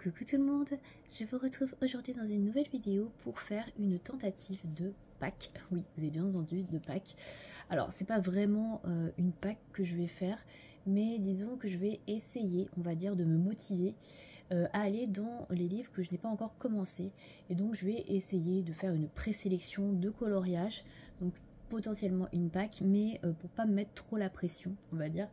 Coucou tout le monde, je vous retrouve aujourd'hui dans une nouvelle vidéo pour faire une tentative de pack. Oui, vous avez bien entendu, de pack. Alors, c'est pas vraiment une pack que je vais faire, mais disons que je vais essayer, on va dire, de me motiver à aller dans les livres que je n'ai pas encore commencé. Et donc, je vais essayer de faire une présélection de coloriage, donc potentiellement une pack, mais pour pas me mettre trop la pression, on va dire.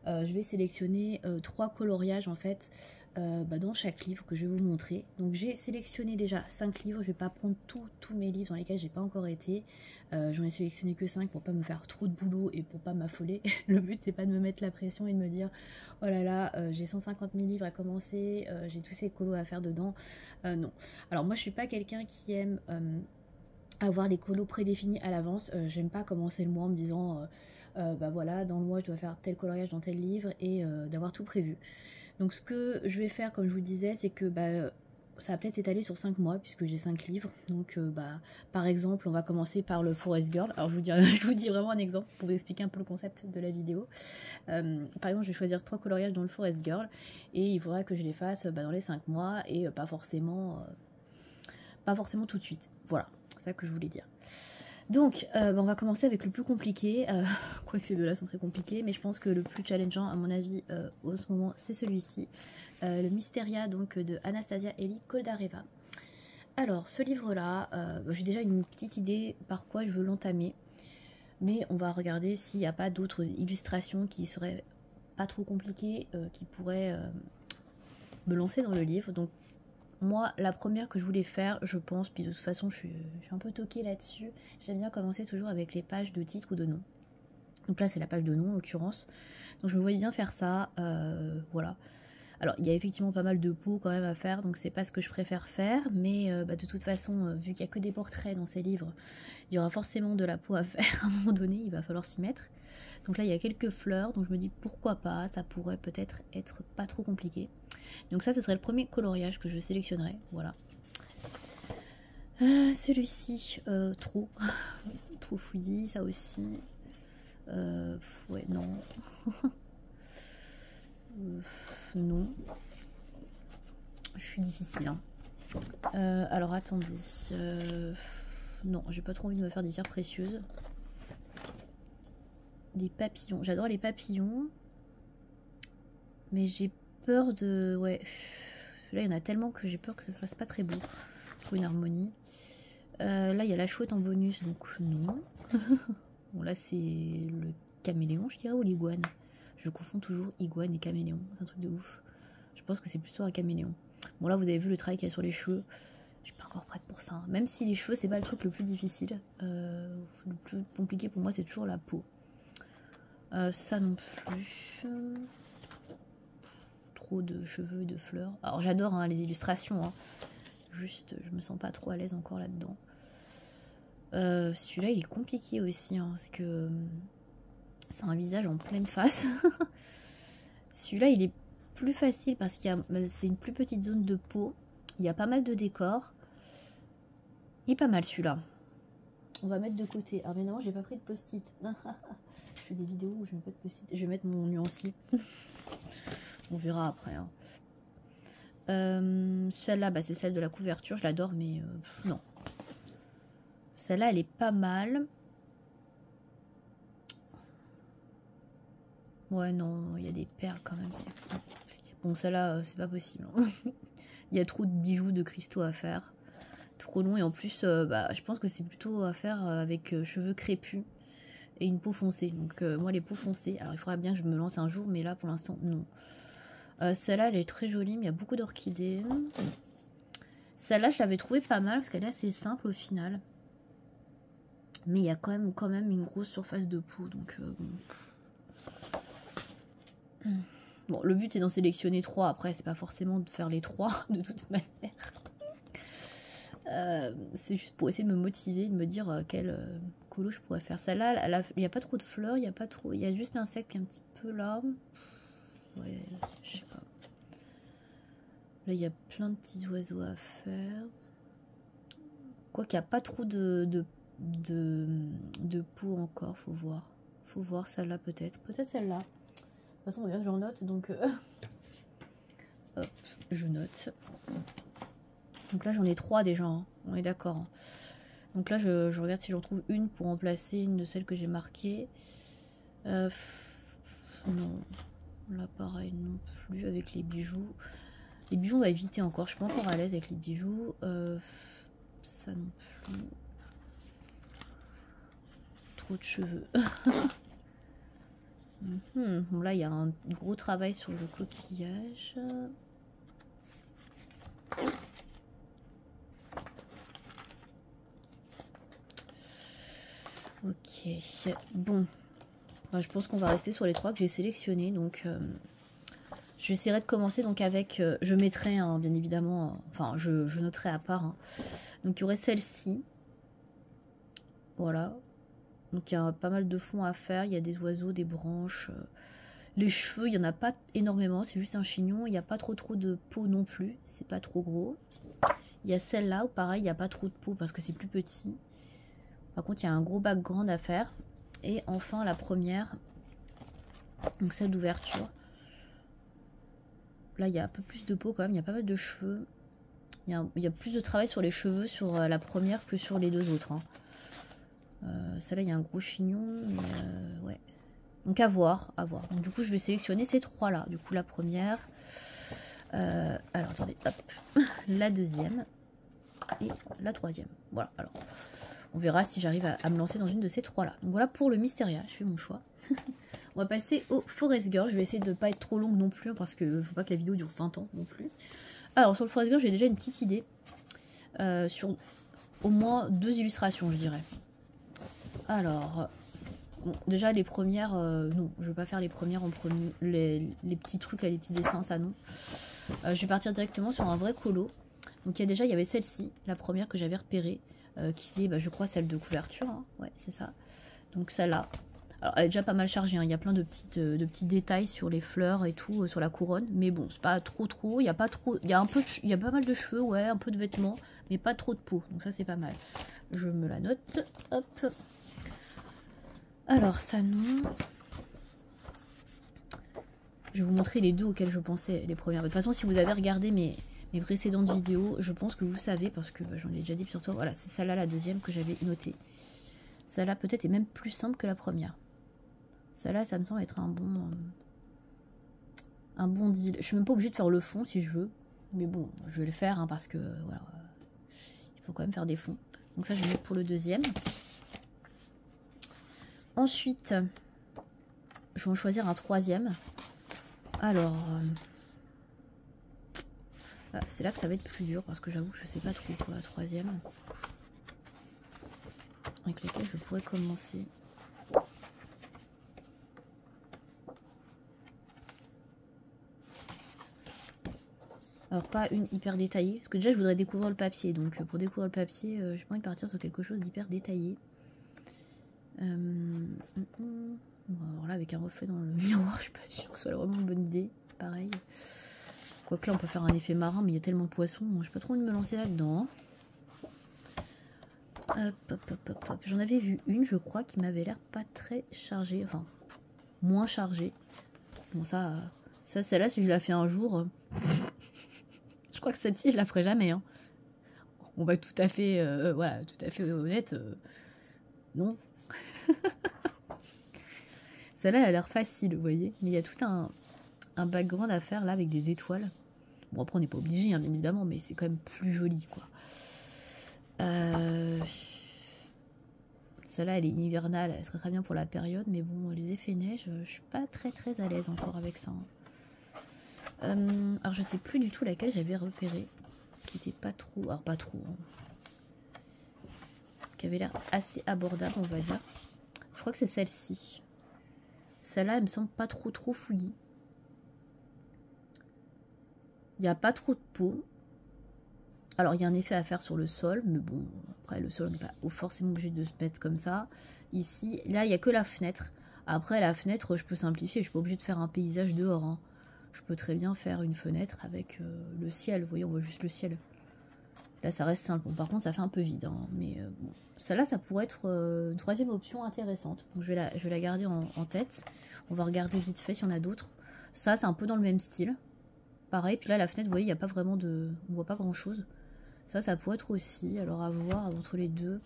Je vais sélectionner 3 coloriages en fait dans chaque livre que je vais vous montrer. Donc j'ai sélectionné déjà 5 livres, je vais pas prendre tous mes livres dans lesquels j'ai pas encore été. J'en ai sélectionné que 5 pour pas me faire trop de boulot et pour pas m'affoler. Le but c'est pas de me mettre la pression et de me dire oh là là j'ai 150 000 livres à commencer, j'ai tous ces colos à faire dedans. Non. Alors moi je suis pas quelqu'un qui aime avoir les colos prédéfinis à l'avance. J'aime pas commencer le mois en me disant bah voilà, dans le mois je dois faire tel coloriage dans tel livre et d'avoir tout prévu. Donc ce que je vais faire, comme je vous disais, c'est que ça va peut-être s'étaler sur 5 mois puisque j'ai 5 livres. Donc par exemple, on va commencer par le Forest Girl. Alors je vous dis vraiment un exemple pour vous expliquer un peu le concept de la vidéo. Par exemple, je vais choisir 3 coloriages dans le Forest Girl et il faudra que je les fasse dans les 5 mois et pas forcément tout de suite. Voilà, c'est ça que je voulais dire. Donc, on va commencer avec le plus compliqué, quoique ces deux-là sont très compliqués, mais je pense que le plus challengeant, à mon avis, en ce moment, c'est celui-ci, le Mysteria donc, de Anastasia Eli Koldareva. Alors, ce livre-là, j'ai déjà une petite idée par quoi je veux l'entamer, mais on va regarder s'il n'y a pas d'autres illustrations qui seraient pas trop compliquées, qui pourraient me lancer dans le livre. Donc, moi, la première que je voulais faire, je pense, puis de toute façon, je suis un peu toquée là-dessus. J'aime bien commencer toujours avec les pages de titre ou de nom. Donc là, c'est la page de nom, en l'occurrence. Donc je me voyais bien faire ça, voilà. Alors, il y a effectivement pas mal de peaux quand même à faire, donc c'est pas ce que je préfère faire. Mais de toute façon, vu qu'il n'y a que des portraits dans ces livres, il y aura forcément de la peau à faire à un moment donné, il va falloir s'y mettre. Donc là, il y a quelques fleurs, donc je me dis pourquoi pas, ça pourrait peut-être être pas trop compliqué. Donc ça, ce serait le premier coloriage que je sélectionnerais, voilà. Celui-ci, trop fouillis, ça aussi. Ouais, non. Non. Je suis difficile, hein. Alors, attendez. Non, j'ai pas trop envie de me faire des pierres précieuses. Des papillons. J'adore les papillons. Mais j'ai peur de... Ouais. Là, il y en a tellement que j'ai peur que ce ne fasse pas très beau. Pour une harmonie. Là, il y a la chouette en bonus, donc non. Bon, là, c'est le caméléon, je dirais, ou l'iguane. Je confonds toujours iguane et caméléon. C'est un truc de ouf. Je pense que c'est plutôt un caméléon. Bon, là, vous avez vu le travail qu'il y a sur les cheveux. Je suis pas encore prête pour ça. Même si les cheveux, c'est pas le truc le plus difficile. Le plus compliqué pour moi, c'est toujours la peau. Ça non plus. Trop de cheveux et de fleurs. Alors, j'adore hein, les illustrations. Hein. Juste, je me sens pas trop à l'aise encore là-dedans. Celui-là, il est compliqué aussi, hein, parce que c'est un visage en pleine face. Celui-là, il est plus facile parce qu'il y a, c'est une plus petite zone de peau. Il y a pas mal de décors. Il est pas mal celui-là. On va mettre de côté. Ah mais non, j'ai pas pris de post-it. Je fais des vidéos où je mets pas de post-it. Je vais mettre mon nuancier. On verra après. Hein. Celle-là, c'est celle de la couverture. Je l'adore, mais non. Celle-là, elle est pas mal. Ouais, non, il y a des perles quand même. Bon, celle-là, c'est pas possible. Il y a trop de bijoux, de cristaux à faire. Trop long. Et en plus, je pense que c'est plutôt à faire avec cheveux crépus et une peau foncée. Donc, moi, les peaux foncées. Alors, il faudra bien que je me lance un jour, mais là, pour l'instant, non. Celle-là, elle est très jolie, mais il y a beaucoup d'orchidées. Celle-là, je l'avais trouvée pas mal parce qu'elle est assez simple au final. Mais il y a quand même une grosse surface de peau, donc bon. Bon, le but est d'en sélectionner 3. Après, c'est pas forcément de faire les 3 de toute manière. C'est juste pour essayer de me motiver, de me dire quel colo je pourrais faire. Celle-là, il n'y a pas trop de fleurs, il y a pas trop. Il y a juste l'insecte qui est un petit peu là. Ouais, je sais pas. Là, il y a plein de petits oiseaux à faire. Quoi qu'il n'y a pas trop de peau encore, faut voir. Faut voir celle-là peut-être. Peut-être celle-là. De toute façon, on vient que j'en note, donc... Hop. je note. Donc là j'en ai 3 déjà, hein. On est d'accord. Hein. Donc là je regarde si j'en trouve une pour remplacer une de celles que j'ai marquées. Non, là pareil non plus avec les bijoux. Les bijoux on va éviter encore, je suis pas encore à l'aise avec les bijoux. Ça non plus. Trop de cheveux. Bon, là il y a un gros travail sur le coquillage. Ok, bon. Je pense qu'on va rester sur les 3 que j'ai sélectionnés. Donc, j'essaierai de commencer donc avec... je mettrai, hein, bien évidemment... enfin, je noterai à part. Hein. Donc, il y aurait celle-ci. Voilà. Donc, il y a pas mal de fond à faire. Il y a des oiseaux, des branches. Les cheveux, il n'y en a pas énormément. C'est juste un chignon. Il n'y a pas trop de peau non plus. C'est pas trop gros. Il y a celle-là où, pareil, il n'y a pas trop de peau parce que c'est plus petit. Par contre, il y a un gros background à faire. Et enfin, la première, donc celle d'ouverture. Là, il y a un peu plus de peau quand même, il y a pas mal de cheveux. Il y a plus de travail sur les cheveux sur la première que sur les 2 autres. Hein. Celle-là, il y a un gros chignon. Mais ouais. Donc à voir, à voir. Donc, du coup, je vais sélectionner ces 3-là. Du coup, la première. Alors, attendez, hop. La deuxième. Et la troisième. Voilà, alors. On verra si j'arrive à me lancer dans une de ces 3-là. Donc voilà pour le Mysteria, je fais mon choix. On va passer au Forest Girl. Je vais essayer de ne pas être trop longue non plus, parce qu'il ne faut pas que la vidéo dure 20 ans non plus. Alors sur le Forest Girl, j'ai déjà une petite idée. Sur au moins 2 illustrations, je dirais. Alors, bon, déjà les premières, non, je ne vais pas faire les premières en premier. Les petits trucs, là, les petits dessins, ça non. Je vais partir directement sur un vrai colo. Donc il y avait celle-ci, la première que j'avais repérée. Qui est, bah, je crois, celle de couverture. Hein. Ouais, c'est ça. Donc celle-là. Alors, elle est déjà pas mal chargée. Hein. Il y a plein de petits détails sur les fleurs et tout, sur la couronne. Mais bon, c'est pas trop. Il y a pas trop. Il y a pas mal de cheveux, ouais, un peu de vêtements, mais pas trop de peau. Donc ça, c'est pas mal. Je me la note. Hop. Alors, ça non. Je vais vous montrer les 2 auxquels je pensais, les premières. De toute façon, si vous avez regardé mes précédentes vidéos, je pense que vous savez, parce que bah, j'en ai déjà dit sur toi. Voilà, c'est celle-là, la deuxième que j'avais notée. Celle-là, peut-être, est même plus simple que la première. Celle-là, ça me semble être un bon deal. Je suis même pas obligée de faire le fond si je veux. Mais bon, je vais le faire, hein, parce que, voilà, il faut quand même faire des fonds. Donc ça, je vais mettre pour le deuxième. Ensuite, je vais en choisir un 3e. Alors... c'est là que ça va être plus dur parce que j'avoue que je sais pas trop pour la 3e. Avec lesquels je pourrais commencer. Alors pas une hyper détaillée, parce que déjà je voudrais découvrir le papier. Donc pour découvrir le papier, j'ai pas envie de partir sur quelque chose d'hyper détaillé. Alors là avec un reflet dans le miroir, je suis pas sûre que ce soit vraiment une bonne idée. Pareil. Quoique là on peut faire un effet marin, mais il y a tellement de poissons, j'ai pas trop envie de me lancer là-dedans. Hop. J'en avais vu une, je crois, qui m'avait l'air pas très chargée, enfin moins chargée. Bon ça celle-là, si je la fais un jour, je crois que celle-ci je la ferai jamais. Hein. On va être tout à fait, voilà, tout à fait honnête. Non. Celle-là, elle a l'air facile, vous voyez, mais il y a tout un background à faire là avec des étoiles. Bon, après, on n'est pas obligé, hein, bien évidemment, mais c'est quand même plus joli, quoi. Celle-là, elle est hivernale, elle serait très bien pour la période, mais bon, les effets neige, je suis pas très à l'aise encore avec ça. Alors, je sais plus du tout laquelle j'avais repéré, qui était pas trop, alors pas trop, hein, qui avait l'air assez abordable, on va dire. Je crois que c'est celle-ci. Celle-là, elle me semble pas trop fouillie. Il n'y a pas trop de peau. Alors, il y a un effet à faire sur le sol, mais bon, après, le sol, on n'est pas forcément obligé de se mettre comme ça. Ici, là, il n'y a que la fenêtre. Après, la fenêtre, je peux simplifier. Je ne suis pas obligée de faire un paysage dehors. Hein. Je peux très bien faire une fenêtre avec le ciel. Vous voyez, on voit juste le ciel. Là, ça reste simple. Bon, par contre, ça fait un peu vide. Hein, mais bon, celle-là, ça pourrait être une 3e option intéressante. Donc, je vais la garder en tête. On va regarder vite fait s'il y en a d'autres. Ça, c'est un peu dans le même style. Pareil, puis là la fenêtre, vous voyez, il n'y a pas vraiment de... On voit pas grand chose. Ça pourrait être aussi, alors à voir entre les deux.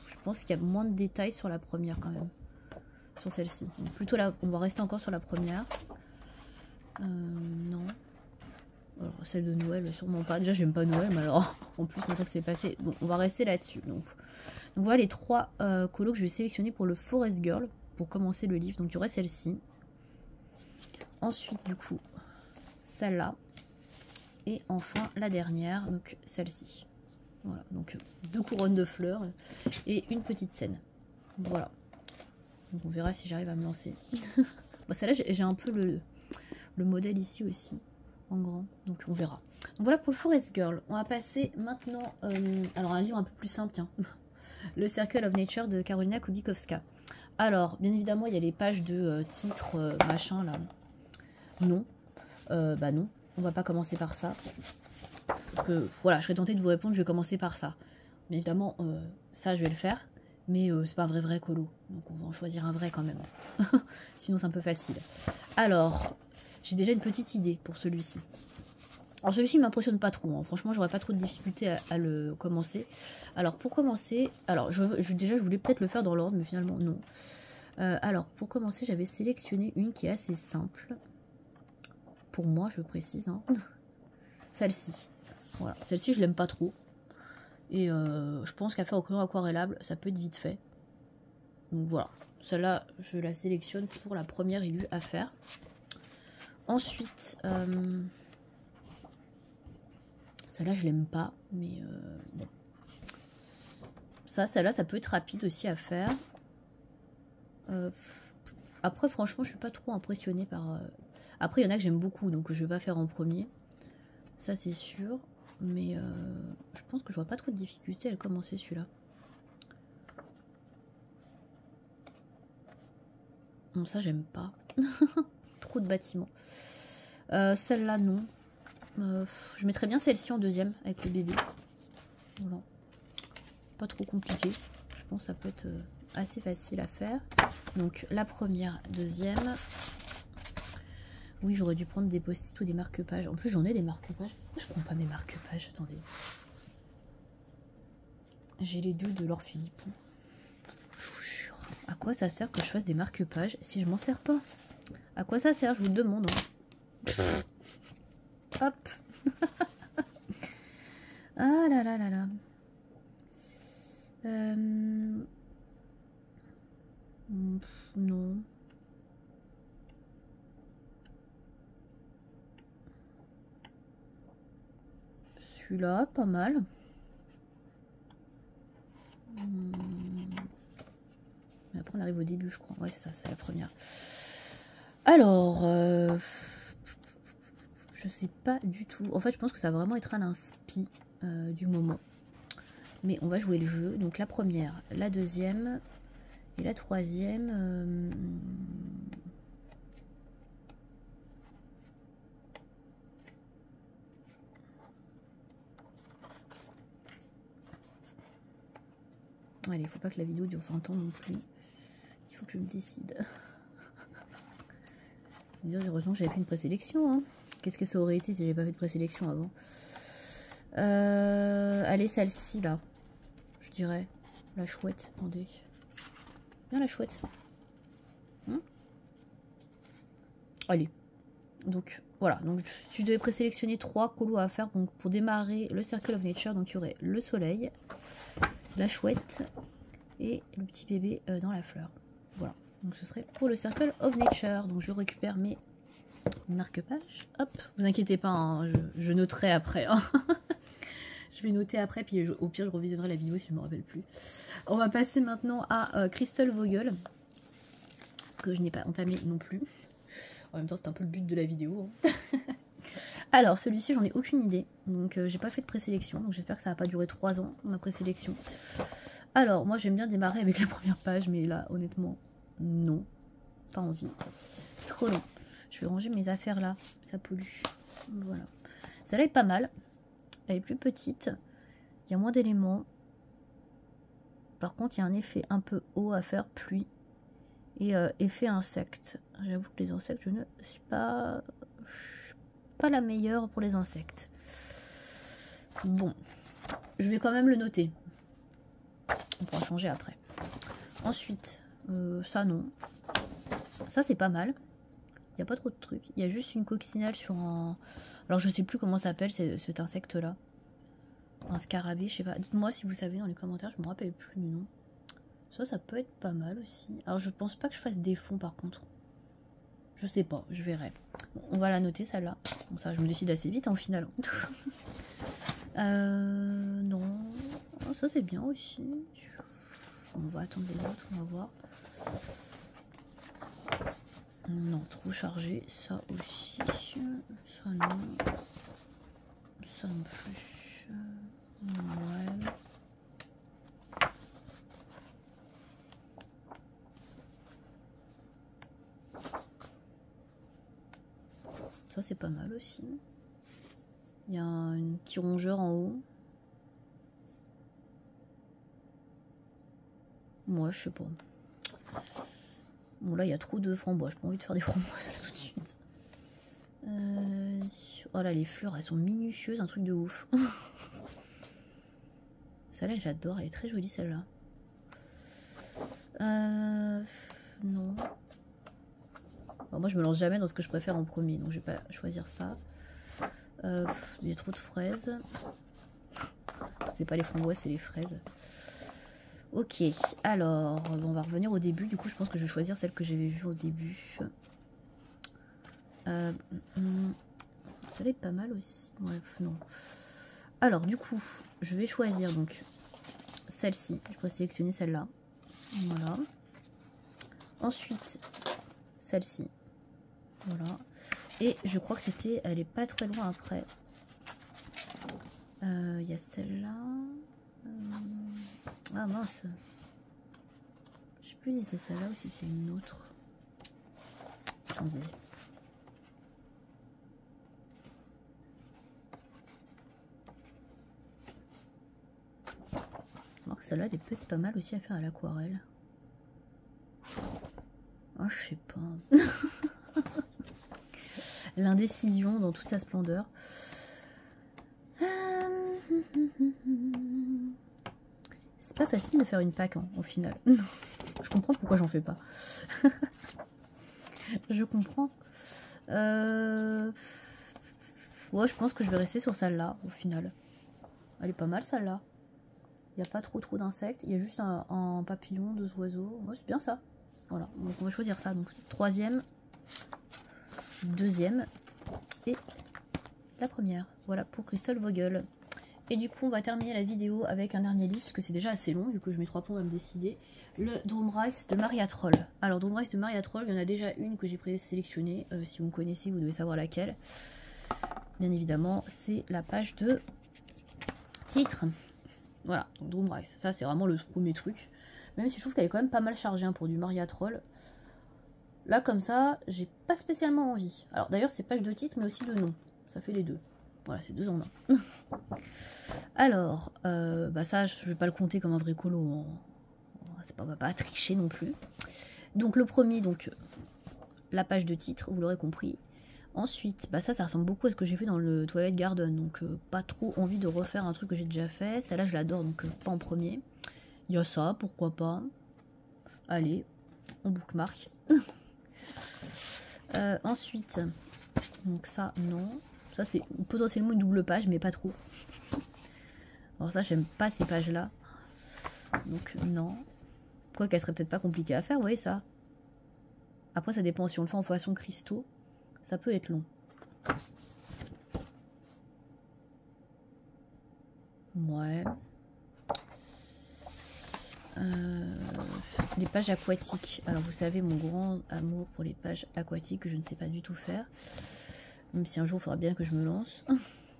Je pense qu'il y a moins de détails sur la première quand même. Sur celle-ci. Plutôt là, on va rester encore sur la première. Non. Alors, celle de Noël, sûrement pas. Déjà, j'aime pas Noël, mais alors, en plus, maintenant que c'est passé. Bon, on va rester là-dessus. Donc voilà les 3 colos que je vais sélectionner pour le Forest Girl, pour commencer le livre. Donc, il y aurait celle-ci. Ensuite, du coup, celle-là. Et enfin, la dernière, donc celle-ci. Voilà, donc 2 couronnes de fleurs et une petite scène. Voilà. Donc, on verra si j'arrive à me lancer. Bon, celle-là, j'ai un peu le modèle ici aussi. En grand, donc on verra. Donc voilà pour le Forest Girl. On va passer maintenant alors un livre un peu plus simple, tiens. Le Circle of Nature de Karolina Kubikowska. Alors bien évidemment il y a les pages de titres machin là. Non, bah non, on va pas commencer par ça parce que voilà, je serais tentée de vous répondre, je vais commencer par ça. Bien évidemment ça je vais le faire, mais c'est pas un vrai colo, donc on va en choisir un vrai quand même. Sinon c'est un peu facile. Alors j'ai déjà une petite idée pour celui-ci. Alors celui-ci ne m'impressionne pas trop. Hein. Franchement, j'aurais pas trop de difficulté à le commencer. Alors pour commencer, alors déjà je voulais peut-être le faire dans l'ordre, mais finalement non. Alors pour commencer, j'avais sélectionné une qui est assez simple. Pour moi, je précise. Hein. Celle-ci. Voilà, celle-ci je l'aime pas trop. Et je pense qu'à faire au crayon aquarellable, ça peut être vite fait. Donc voilà, celle-là, je la sélectionne pour la première élue à faire. Ensuite, celle-là je l'aime pas, mais bon. Celle-là, ça peut être rapide aussi à faire. Après, franchement, je suis pas trop impressionnée par... Après, il y en a que j'aime beaucoup, donc je vais pas faire en premier. Ça, c'est sûr. Mais je pense que j'aurai pas trop de difficultés à le commencer, celui-là. Bon, ça, j'aime pas. Trop de bâtiments. Celle-là, non. Je mettrais bien celle-ci en deuxième, avec le bébé. Voilà. Pas trop compliqué. Je pense que ça peut être assez facile à faire. Donc, la première, deuxième. Oui, j'aurais dû prendre des post-it ou des marque-pages. En plus, j'en ai des marque-pages. Pourquoi je prends pas mes marque-pages? Attendez. J'ai les deux de Laure Philippon. Je vous jure. À quoi ça sert que je fasse des marque-pages si je m'en sers pas? À quoi ça sert? Je vous le demande. Hein. Hop. Ah là là là là. Non. Celui-là, pas mal. Mais après, on arrive au début, je crois. Ouais, c'est ça, c'est la première. Alors, je sais pas du tout. En fait, je pense que ça va vraiment être à l'inspi du moment. Mais on va jouer le jeu. Donc, la première, la deuxième et la troisième. Allez, il faut pas que la vidéo dure 20 ans non plus. Il faut que je me décide. Heureusement que j'avais fait une présélection. Hein. Qu'est-ce que ça aurait été si j'avais pas fait de présélection avant? Allez, celle-ci là. Je dirais. La chouette. Attendez. Bien la chouette. Allez. Donc voilà. Donc si je devais présélectionner 3 colos à faire donc, pour démarrer le Circle of Nature, donc il y aurait le soleil, la chouette et le petit bébé dans la fleur. Voilà. Donc ce serait pour le Circle of Nature. Donc je récupère mes marque-pages. Hop, vous inquiétez pas, hein, je noterai après. Hein. Je vais noter après, puis au pire je revisionnerai la vidéo si je ne me rappelle plus. On va passer maintenant à Crystal Vogel, que je n'ai pas entamé non plus. En même temps c'est un peu le but de la vidéo. Hein. Alors celui-ci j'en ai aucune idée, donc j'ai pas fait de présélection, donc j'espère que ça va pas durer 3 ans ma présélection. Alors moi j'aime bien démarrer avec la première page, mais là honnêtement non, pas envie, trop long. Je vais ranger mes affaires là, ça pollue. Voilà. Celle-là est pas mal. Elle est plus petite. Il y a moins d'éléments. Par contre, il y a un effet un peu haut à faire, pluie. Et effet insecte. J'avoue que les insectes, je ne suis pas pas la meilleure pour les insectes. Bon, je vais quand même le noter. On pourra changer après. Ensuite, ça non. Ça c'est pas mal. Il n'y a pas trop de trucs. Il y a juste une coccinelle sur un... Alors je sais plus comment ça s'appelle cet insecte là. Un scarabée, je sais pas. Dites-moi si vous savez dans les commentaires, je me rappelle plus du nom. Ça peut être pas mal aussi. Alors je pense pas que je fasse des fonds par contre. Je sais pas, je verrai. Bon, on va la noter celle-là. Bon ça je me décide assez vite en final. Non. Oh, ça c'est bien aussi. On va attendre les autres, on va voir. Non, trop chargé. Ça aussi. Ça non. Ça non plus. Ouais. Ça c'est pas mal aussi. Il y a un petit rongeur en haut. Moi, je sais pas. Bon, là, il y a trop de framboises. J'ai pas envie de faire des framboises là tout de suite. Oh là, les fleurs, elles sont minutieuses. Un truc de ouf. Celle-là, j'adore. Elle est très jolie, celle-là. Non. Bon, moi, je me lance jamais dans ce que je préfère en premier. Donc, je vais pas choisir ça. Il y a trop de fraises. C'est pas les framboises, c'est les fraises. Ok, alors on va revenir au début. Du coup, je pense que je vais choisir celle que j'avais vue au début. Celle-là est pas mal aussi. Bref, non. Alors, du coup, je vais choisir donc celle-ci. Je pourrais sélectionner celle-là. Voilà. Ensuite, celle-ci. Voilà. Et je crois que c'était... Elle est pas très loin après. Il y a celle-là. Ah mince. Je sais plus si c'est celle-là ou si c'est une autre. Attendez. Alors que celle-là, elle est peut-être pas mal aussi à faire à l'aquarelle. Ah, je sais pas. L'indécision dans toute sa splendeur. C'est pas facile de faire une pack hein, au final. Je comprends pourquoi j'en fais pas. Je comprends. Ouais, je pense que je vais rester sur celle-là au final. Elle est pas mal celle-là. Il n'y a pas trop d'insectes. Il y a juste un papillon, 2 oiseaux. Ouais, c'est bien ça. Voilà, donc on va choisir ça. Donc troisième, deuxième et la première. Voilà pour Crystal Vogel. Et du coup, on va terminer la vidéo avec un dernier livre, parce que c'est déjà assez long, vu que je mets 3 plombs à me décider. Le Drum Rice de Maria Troll. Alors, Drum Rice de Maria Troll, il y en a déjà une que j'ai présélectionnée. Si vous me connaissez, vous devez savoir laquelle. Bien évidemment, c'est la page de titre. Voilà, donc Drum Rice. Ça, c'est vraiment le premier truc. Même si je trouve qu'elle est quand même pas mal chargée hein, pour du Maria Troll. Là, comme ça, j'ai pas spécialement envie. Alors, d'ailleurs, c'est page de titre, mais aussi de nom. Ça fait les deux. Voilà, c'est 2 en 1. Alors, bah ça, je vais pas le compter comme un vrai colo. On va pas tricher non plus. Donc, le premier, donc la page de titre, vous l'aurez compris. Ensuite, bah ça ressemble beaucoup à ce que j'ai fait dans le Twilight Garden. Donc, pas trop envie de refaire un truc que j'ai déjà fait. Celle-là, je l'adore, donc pas en premier. Il y a ça, pourquoi pas. Allez, on bookmark. Ensuite, donc ça, non. Ça, c'est potentiellement une double page, mais pas trop. Alors ça, j'aime pas ces pages-là. Donc, non. Quoi qu'elle serait peut-être pas compliquée à faire, vous voyez ça. Après, ça dépend. Si on le fait en façon cristaux, ça peut être long. Ouais. Les pages aquatiques. Alors, vous savez, mon grand amour pour les pages aquatiques, que je ne sais pas du tout faire. Même si un jour, il faudra bien que je me lance.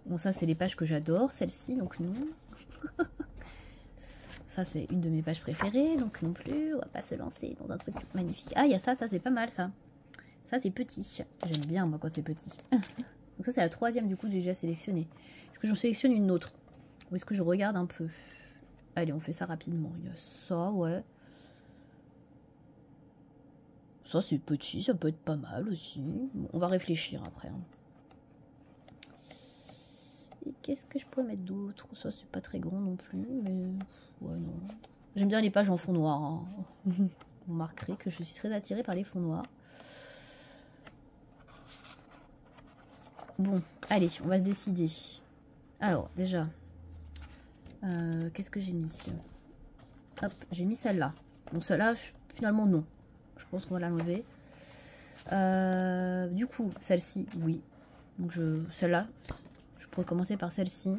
Bon, ça, c'est les pages que j'adore, celle-ci, donc non. Ça, c'est une de mes pages préférées, donc non plus. On va pas se lancer dans un truc magnifique. Ah, il y a ça, c'est pas mal, ça. Ça, c'est petit. J'aime bien, moi, quand c'est petit. Donc ça, c'est la troisième, du coup, que j'ai déjà sélectionnée. Est-ce que j'en sélectionne une autre? Ou est-ce que je regarde un peu? Allez, on fait ça rapidement. Il y a ça, ouais. Ça, c'est petit, ça peut être pas mal aussi. Bon, on va réfléchir après. Hein. Qu'est-ce que je pourrais mettre d'autre? Ça, c'est pas très grand non plus, mais ouais, non. J'aime bien les pages en fond noir. Hein. Vous remarquerez que je suis très attirée par les fonds noirs. Bon, allez, on va se décider. Alors, déjà, qu'est-ce que j'ai mis? Hop, j'ai mis celle-là. Bon, celle-là, finalement, non. Je pense qu'on va l'enlever. Du coup, celle-ci, oui. Donc, celle-là, je pourrais commencer par celle-ci.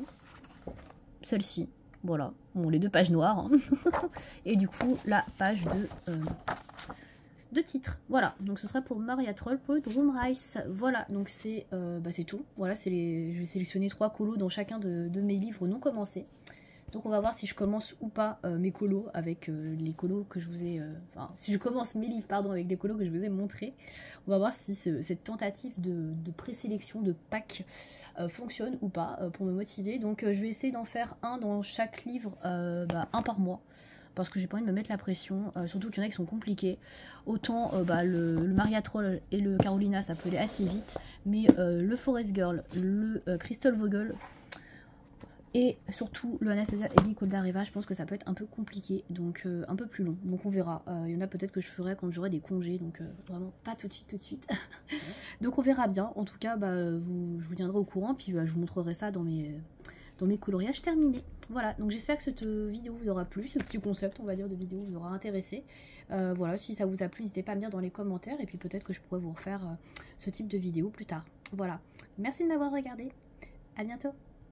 Celle-ci, voilà. Bon, les deux pages noires. Hein. Et du coup, la page de titre. Voilà, donc ce sera pour Maria Troll pour le Drum Rice. Voilà, donc c'est tout. Voilà, je vais sélectionner 3 colos dans chacun de mes livres non commencés. Donc on va voir si je commence ou pas mes colos avec les colos que je vous ai... Enfin, si je commence mes livres, pardon, avec les colos que je vous ai montrés. On va voir si cette tentative de présélection de pack fonctionne ou pas pour me motiver. Donc je vais essayer d'en faire un dans chaque livre, un par mois. Parce que j'ai pas envie de me mettre la pression, surtout qu'il y en a qui sont compliqués. Autant le Maria Troll et le Carolina, ça peut aller assez vite. Mais le Forest Girl, le Crystal Vogel... Et surtout le Anastasia Ellie Coldareva, je pense que ça peut être un peu compliqué, donc un peu plus long. Donc on verra. Il y en a peut-être que je ferai quand j'aurai des congés, donc vraiment pas tout de suite. Donc on verra bien. En tout cas, je vous tiendrai au courant, puis je vous montrerai ça dans mes coloriages terminés. Voilà, donc j'espère que cette vidéo vous aura plu, ce petit concept, on va dire, de vidéo vous aura intéressé. Voilà, si ça vous a plu, n'hésitez pas à me dire dans les commentaires, et puis peut-être que je pourrais vous refaire ce type de vidéo plus tard. Voilà, merci de m'avoir regardé. À bientôt.